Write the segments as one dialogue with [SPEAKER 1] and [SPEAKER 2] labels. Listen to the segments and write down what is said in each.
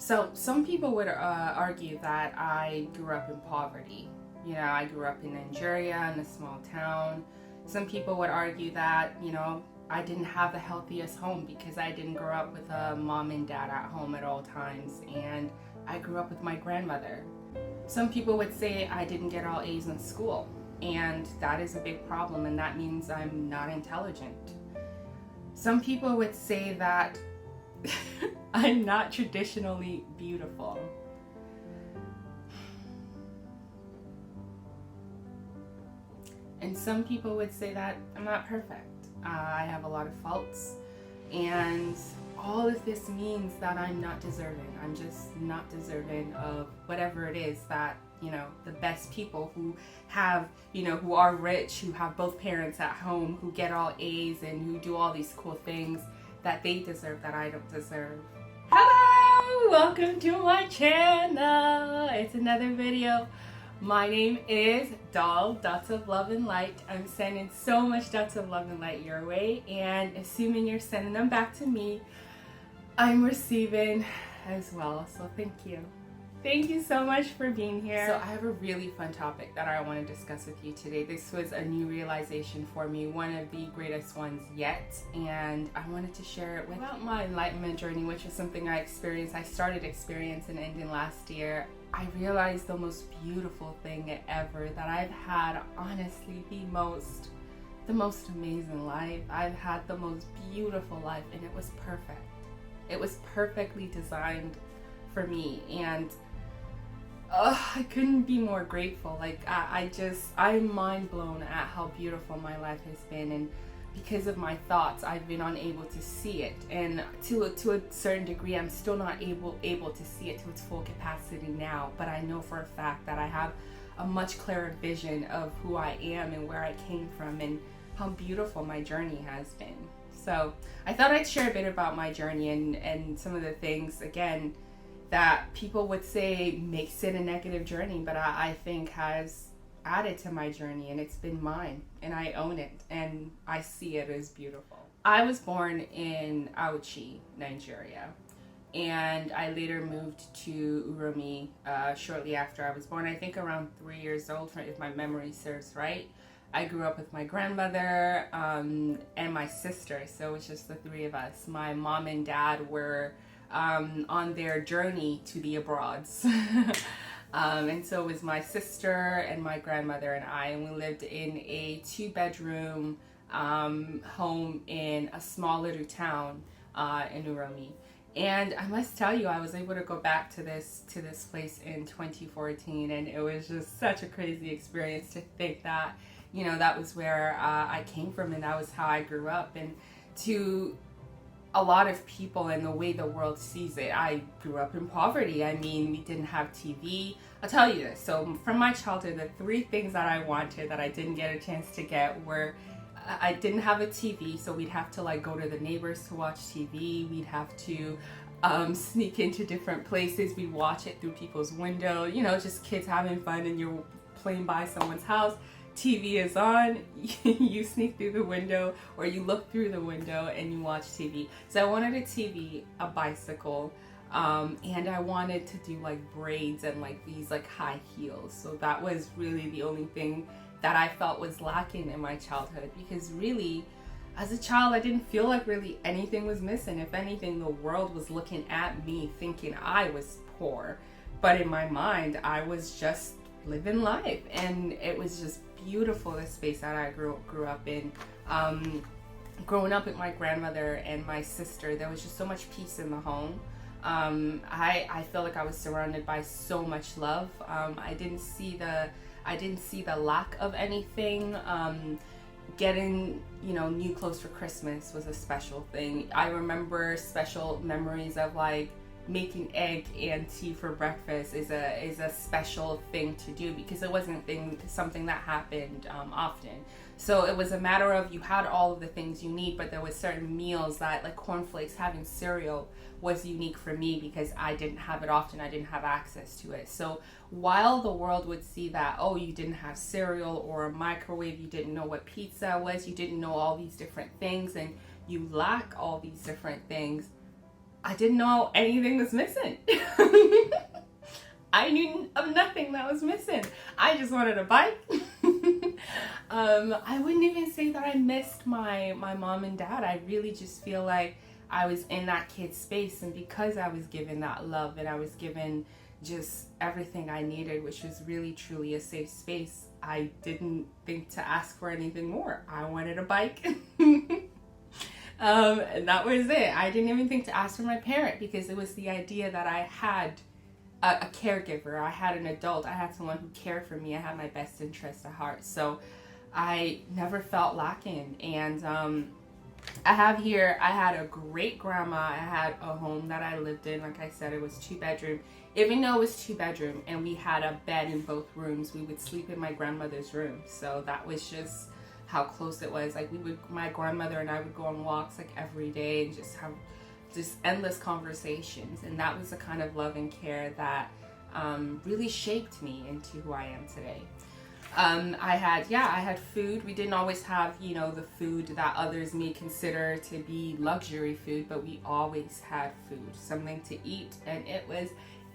[SPEAKER 1] So some people would argue that I grew up in poverty. I grew up in Nigeria in a small town. Some people would argue that, I didn't have the healthiest home because I didn't grow up with a mom and dad at home at all times, and I grew up with my grandmother. Some people would say I didn't get all A's in school, and that is a big problem, and that means I'm not intelligent. Some people would say that I'm not traditionally beautiful. And some people would say that I'm not perfect. I have a lot of faults. And all of this means that I'm not deserving. I'm just not deserving of whatever it is that, the best people who have, who are rich, who have both parents at home, who get all A's and who do all these cool things that they deserve that I don't deserve. Hello! Welcome to my channel! It's another video. My name is Doll, Dots of Love and Light. I'm sending so much dots of love and light your way, and assuming you're sending them back to me, I'm receiving as well, so thank you. Thank you so much for being here. So I have a really fun topic that I want to discuss with you today. This was a new realization for me, one of the greatest ones yet, and I wanted to share it about my enlightenment journey, which is something I started experiencing ending last year. I realized the most beautiful thing ever, that I've had, honestly, the most amazing life. I've had the most beautiful life, and it was perfect. It was perfectly designed for me, and I couldn't be more grateful. I'm mind blown at how beautiful my life has been, and because of my thoughts, I've been unable to see it, and to a certain degree, I'm still not able to see it to its full capacity now. But I know for a fact that I have a much clearer vision of who I am and where I came from and how beautiful my journey has been. So I thought I'd share a bit about my journey and some of the things, again, that people would say makes it a negative journey, but I think has added to my journey, and it's been mine, and I own it, and I see it as beautiful. I was born in Auchi, Nigeria, and I later moved to Uromi shortly after I was born. I think around 3 years old, if my memory serves right. I grew up with my grandmother and my sister, so it was just the three of us. My mom and dad were on their journey to the abroads. And so it was my sister and my grandmother and I, and we lived in a 2-bedroom home in a small little town in Uromi. And I must tell you, I was able to go back to this place in 2014, and it was just such a crazy experience to think that, that was where I came from, and that was how I grew up. And to a lot of people and the way the world sees it, I grew up in poverty. I mean, we didn't have TV. I'll tell you this. So from my childhood, the 3 things that I wanted that I didn't get a chance to get were, I didn't have a TV, so we'd have to go to the neighbors to watch TV. We'd have to sneak into different places. We'd watch it through people's window, just kids having fun, and you're playing by someone's house. TV is on, you sneak through the window, or you look through the window and you watch TV. So I wanted a TV, a bicycle, and I wanted to do braids and these high heels. So that was really the only thing that I felt was lacking in my childhood, because really, as a child, I didn't feel like really anything was missing. If anything, the world was looking at me thinking I was poor, but in my mind, I was just living life, and it was just beautiful, the space that I grew up in. Growing up with my grandmother and my sister, there was just so much peace in the home. I felt like I was surrounded by so much love. I didn't see the lack of anything. Getting new clothes for Christmas was a special thing. I remember special memories of making egg and tea for breakfast is a special thing to do, because it wasn't something that happened often. So it was a matter of, you had all of the things you need, but there was certain meals that, cornflakes, having cereal was unique for me because I didn't have it often. I didn't have access to it. So while the world would see that, oh, you didn't have cereal or a microwave, you didn't know what pizza was, you didn't know all these different things, and you lack all these different things, I didn't know anything was missing. I knew of nothing that was missing. I just wanted a bike. I wouldn't even say that I missed my mom and dad. I really just feel like I was in that kid's space, and because I was given that love and I was given just everything I needed, which was really truly a safe space, I didn't think to ask for anything more. I wanted a bike. And that was it. I didn't even think to ask for my parent, because it was the idea that I had a caregiver. I had an adult. I had someone who cared for me. I had my best interest at heart. So I never felt lacking. And I had a great grandma. I had a home that I lived in. Like I said, it was 2-bedroom. Even though it was 2-bedroom and we had a bed in both rooms, we would sleep in my grandmother's room. So that was just how close it was. Like my grandmother and I would go on walks like every day and just have just endless conversations. And that was the kind of love and care that really shaped me into who I am today. I had food. We didn't always have, the food that others may consider to be luxury food, but we always had food, something to eat, and it was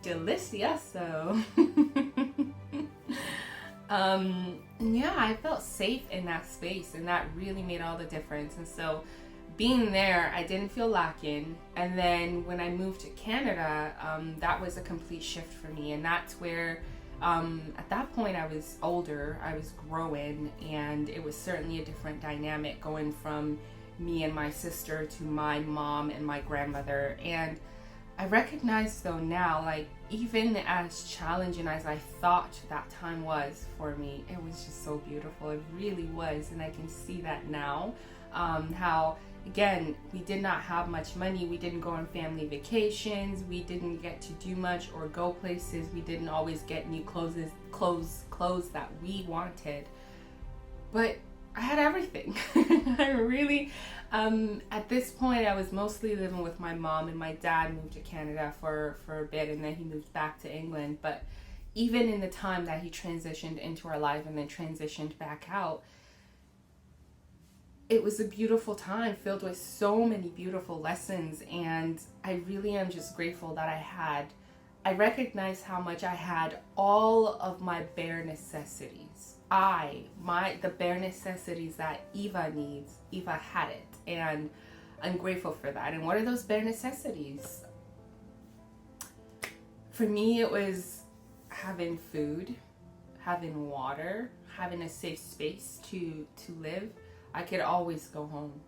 [SPEAKER 1] delicioso. I felt safe in that space, and that really made all the difference. And so being there, I didn't feel lacking. And then when I moved to Canada, that was a complete shift for me. And that's where, at that point, I was older, I was growing, and it was certainly a different dynamic going from me and my sister to my mom and my grandmother. And I recognize though now, like, even as challenging as I thought that time was for me, it was just so beautiful. It really was. And I can see that now, how, again, we did not have much money. We didn't go on family vacations. We didn't get to do much or go places. We didn't always get new clothes that we wanted. But I had everything. I really, at this point, I was mostly living with my mom, and my dad moved to Canada for a bit, and then he moved back to England. But even in the time that he transitioned into our life and then transitioned back out, it was a beautiful time filled with so many beautiful lessons. And I really am just grateful that I recognized how much I had all of my bare necessities. The bare necessities that Eva needs, Eva had it. And I'm grateful for that. And what are those bare necessities? For me, it was having food, having water, having a safe space to live. I could always go home.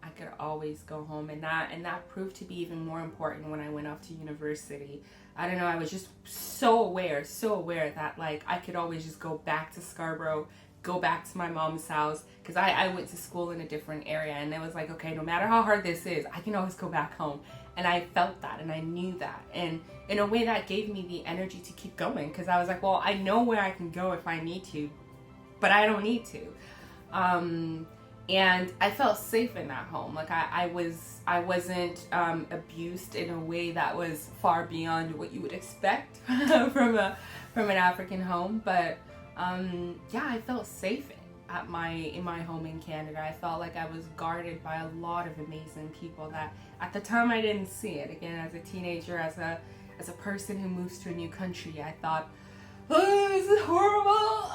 [SPEAKER 1] And that proved to be even more important when I went off to university. I don't know, I was just so aware that, like, I could always just go back to Scarborough, go back to my mom's house, because I went to school in a different area, and it was like, okay, no matter how hard this is, I can always go back home. And I felt that, and I knew that, and in a way that gave me the energy to keep going, because I was like, well, I know where I can go if I need to, but I don't need to. And I felt safe in that home. Like I wasn't abused in a way that was far beyond what you would expect from an African home. But I felt safe in my home in Canada. I felt like I was guarded by a lot of amazing people that at the time I didn't see it. Again, as a teenager, as a person who moves to a new country, I thought, oh, this is horrible.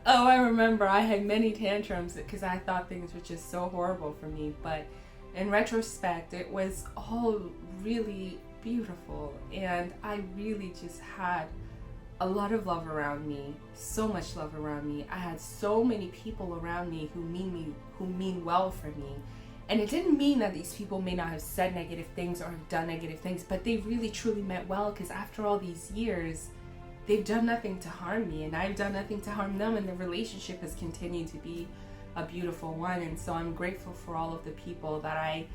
[SPEAKER 1] I remember I had many tantrums because I thought things were just so horrible for me. But in retrospect, it was all really beautiful. And I really just had a lot of love around me, so much love around me. I had so many people around me who mean well for me. And it didn't mean that these people may not have said negative things or have done negative things, but they really truly meant well, because after all these years, they've done nothing to harm me, and I've done nothing to harm them, and the relationship has continued to be a beautiful one. And so I'm grateful for all of the people that I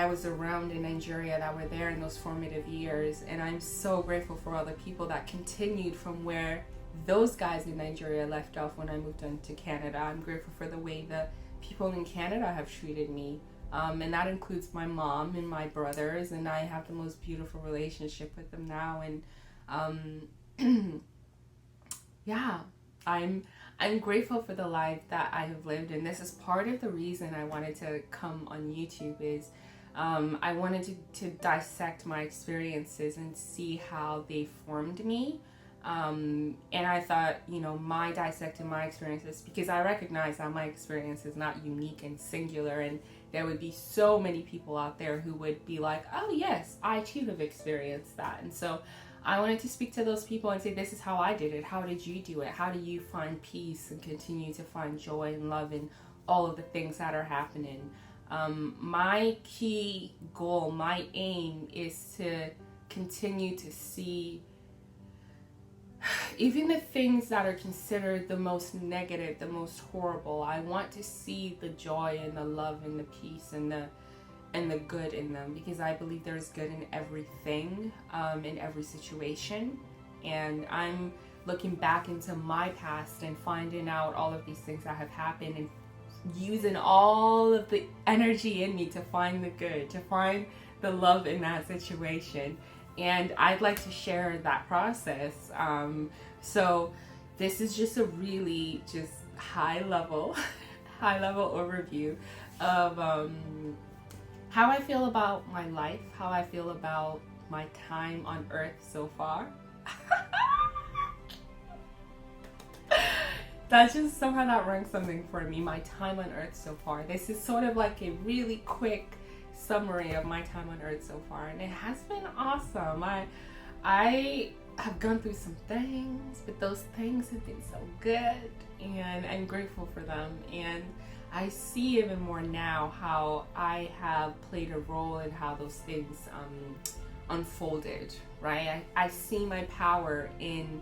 [SPEAKER 1] was around in Nigeria that were there in those formative years. And I'm so grateful for all the people that continued from where those guys in Nigeria left off when I moved on to Canada. I'm grateful for the way the people in Canada have treated me. And that includes my mom and my brothers, and I have the most beautiful relationship with them now. And I'm grateful for the life that I have lived, and this is part of the reason I wanted to come on YouTube is I wanted to dissect my experiences and see how they formed me. And I thought, my dissecting my experiences, because I recognize that my experience is not unique and singular, and there would be so many people out there who would be like, oh yes, I too have experienced that. And so I wanted to speak to those people and say, this is how I did it. How did you do it? How do you find peace and continue to find joy and love in all of the things that are happening? My key goal, my aim is to continue to see even the things that are considered the most negative, the most horrible. I want to see the joy and the love and the peace and the good in them, because I believe there's good in everything, in every situation. And I'm looking back into my past and finding out all of these things that have happened and using all of the energy in me to find the good, to find the love in that situation. And I'd like to share that process. So this is just a really just high level overview of how I feel about my life, how I feel about my time on earth so far. That just somehow that rang something for me, my time on earth so far. This is sort of like a really quick summary of my time on earth so far, and it has been awesome. I have gone through some things, but those things have been so good, and I'm grateful for them. And I see even more now how I have played a role in how those things unfolded, right? I see my power in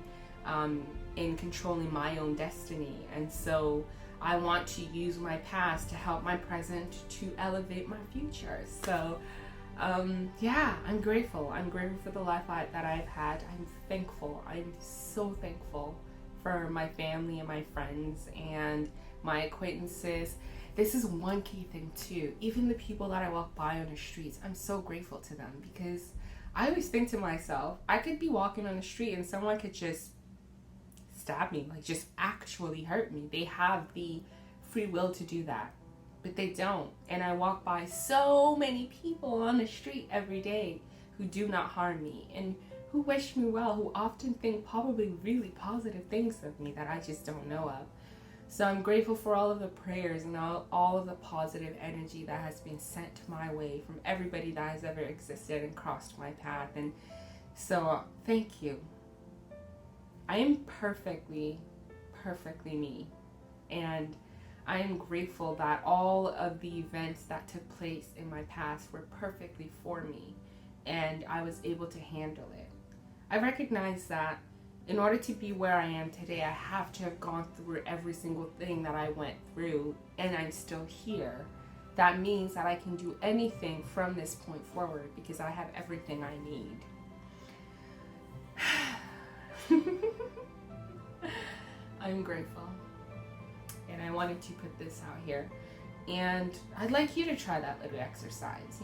[SPEAKER 1] controlling my own destiny, and so I want to use my past to help my present to elevate my future. So yeah, I'm grateful. I'm grateful for the life that I've had. I'm thankful. I'm so thankful for my family and my friends and my acquaintances. This is one key thing too. Even the people that I walk by on the streets, I'm so grateful to them, because I always think to myself, I could be walking on the street and someone could just stab me, like just actually hurt me. They have the free will to do that, but they don't. And I walk by so many people on the street every day who do not harm me and who wish me well, who often think probably really positive things of me that I just don't know of. So I'm grateful for all of the prayers and all of the positive energy that has been sent my way from everybody that has ever existed and crossed my path. And so thank you. I am perfectly me. And I am grateful that all of the events that took place in my past were perfectly for me, and I was able to handle it. I recognize that in order to be where I am today, I have to have gone through every single thing that I went through, and I'm still here. That means that I can do anything from this point forward, because I have everything I need. I'm grateful, and I wanted to put this out here, and I'd like you to try that little exercise.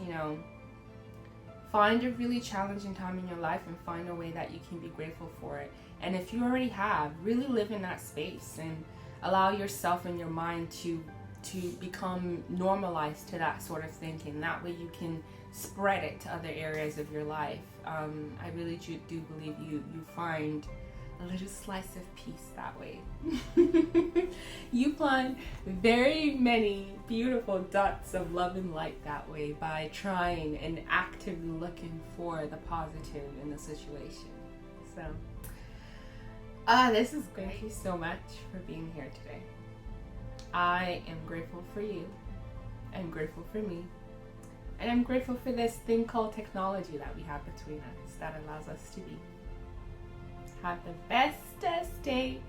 [SPEAKER 1] Find a really challenging time in your life and find a way that you can be grateful for it. And if you already have, really live in that space and allow yourself and your mind to become normalized to that sort of thinking. That way you can spread it to other areas of your life. I really do believe you find a little slice of peace that way. You find very many beautiful dots of love and light that way by trying and actively looking for the positive in the situation. So, this is great. Thank you so much for being here today. I am grateful for you. I'm grateful for me. And I'm grateful for this thing called technology that we have between us that allows us to be. Have the bestest day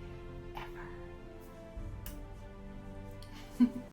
[SPEAKER 1] ever.